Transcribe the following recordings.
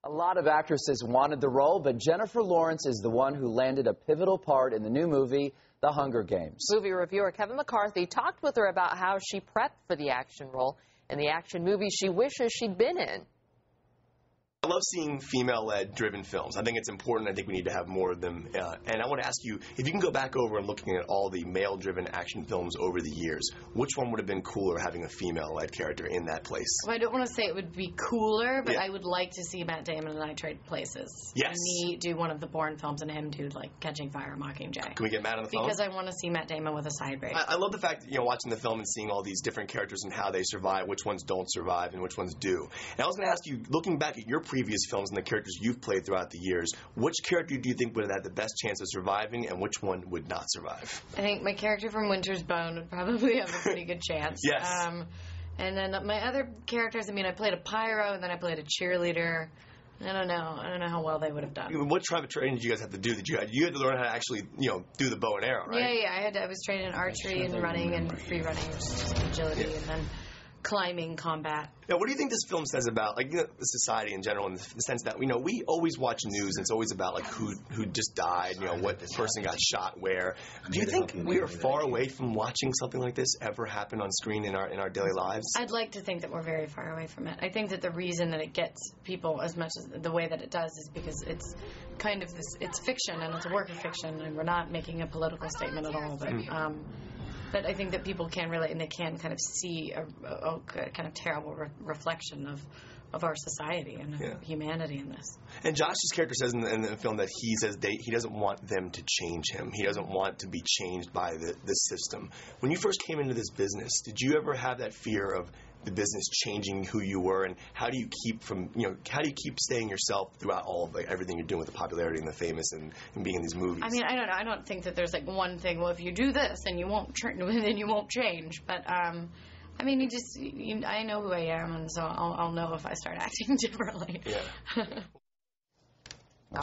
A lot of actresses wanted the role, but Jennifer Lawrence is the one who landed a pivotal part in the new movie, The Hunger Games. Movie reviewer Kevin McCarthy talked with her about how she prepped for the action role in the action movie she wishes she'd been in. I love seeing female-led driven films. I think it's important. I think we need to have more of them. And I want to ask you, if you can go back over and looking at all the male-driven action films over the years, which one would have been cooler having a female-led character in that place? Well, I don't want to say it would be cooler, but I would like to see Matt Damon and I trade places. Yes. And me do one of the Bourne films and him do, like, Catching Fire, Mockingjay. Can we get Matt on the phone? Because I want to see Matt Damon with a side rape. I love the fact that, watching the film and seeing all these different characters and how they survive, which ones don't survive and which ones do. And I was going to ask you, looking back at your previous films and the characters you've played throughout the years, which character do you think would have had the best chance of surviving and which one would not survive? I think my character from Winter's Bone would probably have a pretty good chance. Yes. And then my other characters, I played a pyro and then I played a cheerleader. I don't know how well they would have done. What type of training did you guys have to do? You had to learn how to actually, do the bow and arrow, right? Yeah. I was trained in archery and running and free running, which is just agility, and then climbing combat. Now, what do you think this film says about, the society in general, in the sense that, we always watch news, and it's always about, who just died, what person got shot where. Do you think we are far away from watching something like this ever happen on screen in our daily lives? I'd like to think that we're very far away from it. I think that the reason that it gets people as much as the way that it does is because it's kind of it's fiction, and it's a work of fiction, and we're not making a political statement at all, but I think that people can relate, and they can kind of see a kind of terrible reflection of our society and humanity in this. And Josh's character says in the film that he doesn't want them to change him. He doesn't want to be changed by the system. When you first came into this business, did you ever have that fear of the business changing who you were, and how do you keep staying yourself throughout all of everything you're doing with the popularity and the famous and being in these movies? I don't know. I don't think that there's one thing. Well, if you do this, then you won't then you won't change. But I know who I am, and so I'll know if I start acting differently. Yeah.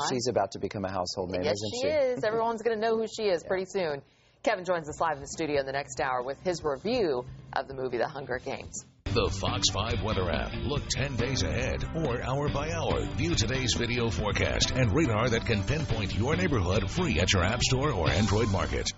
She's about to become a household name, isn't she? Yes, she is. Everyone's going to know who she is pretty soon. Kevin joins us live in the studio in the next hour with his review of the movie The Hunger Games. The Fox 5 Weather app. Look 10 days ahead or hour by hour. View today's video forecast and radar that can pinpoint your neighborhood free at your app store or Android market.